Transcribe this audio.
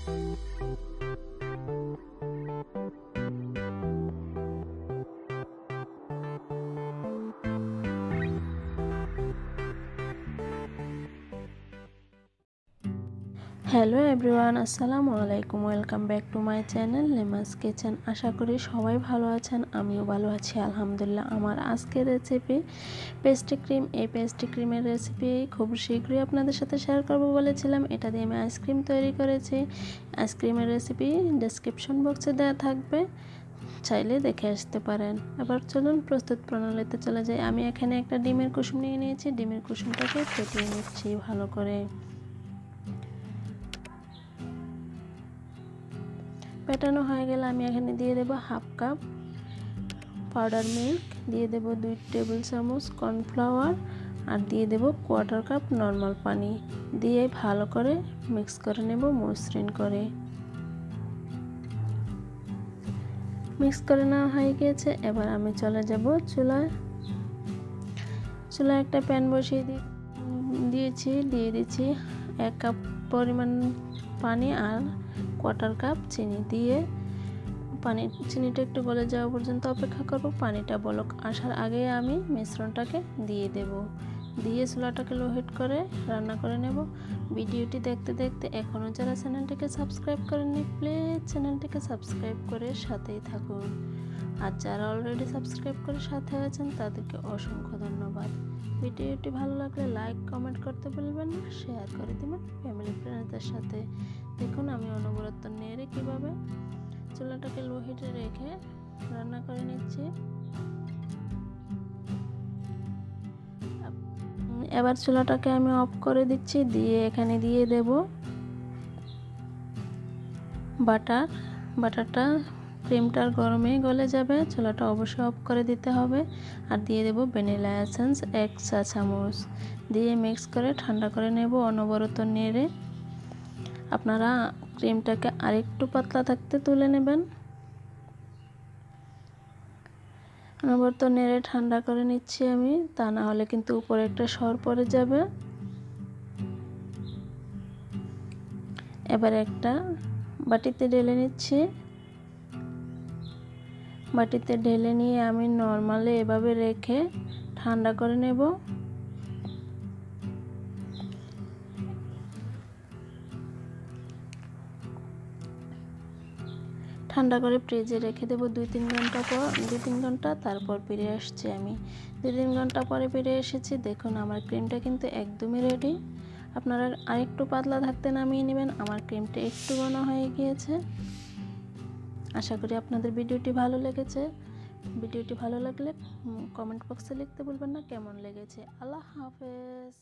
Hello everyone, আসসালামু আলাইকুম। Welcome back to my channel Lima's kitchen. আশা করি সবাই ভালো আছেন, আমিও ভালো আছি আলহামদুলিল্লাহ। আমার আজকের রেসিপি পেস্ট্রি ক্রিম। এই পেস্ট্রি ক্রিমের রেসিপি খুব শীঘ্রই আপনাদের সাথে শেয়ার করব বলেছিলাম। এটা দিয়ে আমি আইসক্রিম তৈরি করেছি। আইসক্রিমের রেসিপি ডেসক্রিপশন বক্সে দেওয়া থাকবে, চাইলে দেখে আসতে পারেন। এবার চলুন প্রস্তুত প্রণালীতে চলে যাই। আমি এখানে একটা ডিমের কুসুম নিয়ে নিয়েছি। ডিমের কুসুমটাকে ফেটিয়ে নিচ্ছি ভালো করে। পেটানো হয়ে গেলে আমি এখানে দিয়ে দেব হাফ কাপ পাউডার মিল্ক, দিয়ে দেব 2 টেবিল চামচ কর্নফ্লাওয়ার, আর দিয়ে দেব কোয়ার্টার কাপ নর্মাল পানি। দিয়ে ভালো করে মিক্স করে নেব মসৃণ করে। মিক্স করে নেওয়া হয়ে গিয়েছে। এবার আমি চলে যাব চুলায় একটা প্যান বসিয়ে দিয়ে দিচ্ছি 1 কাপ পরিমাণ পানি আর কোয়ার্টার কাপ চিনি। দিয়ে চিনিটা একটু গলে যাওয়া পর্যন্ত অপেক্ষা করব। পানিটা বলক আসার আগে আমি মিশ্রণটাকে দিয়ে দেব। দিয়ে চুলাটাকে লো হিট করে রান্না করে নেব। ভিডিওটি দেখতে দেখতে এখনও যারা চ্যানেলটিকে সাবস্ক্রাইব করেননি, প্লিজ চ্যানেলটিকে সাবস্ক্রাইব করে সাথেই থাকুন। আর যারা অলরেডি সাবস্ক্রাইব করে সাথে আছেন তাদেরকে অসংখ্য ধন্যবাদ। ভিডিওটি ভালো লাগলে লাইক কমেন্ট করতে ভুলবেন না, শেয়ার করে দিবেন ফ্যামিলি ফ্রেন্ডসদের সাথে। দেখুন আমি অনবরত নেড়ে কিভাবে চুলাটাকে লো হিটে রেখে রান্না করে নিচ্ছি। এবার চুলাটাকে আমি অফ করে দিচ্ছি। দিয়ে এখানে দিয়ে দেব বাটারটা ক্রিমটার গরমে গলে যাবে। চুলাটা অবশ্যই অফ করে দিতে হবে। আর দিয়ে দেব ভ্যানিলা এসেন্স 1 চা চামচ। দিয়ে মিক্স করে ঠান্ডা করে নেব অনবরত নেড়ে। আপনারা ক্রিমটাকে আরেকটু পাতলা থাকতে তুলে নেবেন। অনবরত নেড়ে ঠান্ডা করে নিচ্ছি আমি, তা না হলে কিন্তু উপরে একটা সর পড়ে যাবে। এবার একটা বাটিতে ঢেলে নিচ্ছি। বাটিতে ঢেলে নিয়ে আমি নরমালি এভাবে রেখে ঠান্ডা করে নেব। ঠান্ডা করে ফ্রিজে রেখে দেবো 2-3 ঘন্টা। তারপর ফিরে আসছি আমি। 2-3 ঘন্টা পরে ফিরে এসেছি। দেখুন আমার ক্রিমটা কিন্তু একদমই রেডি। আপনারা আরেকটু পাতলা থাকতে নামিয়ে নেবেন। আমার ক্রিমটা একটু ঘন হয়ে গিয়েছে। আশা করি আপনাদের ভিডিওটি ভালো লেগেছে। ভিডিওটি ভালো লাগলে কমেন্ট বক্সে লিখতে ভুলবেন না কেমন লেগেছে। আল্লাহ হাফেজ।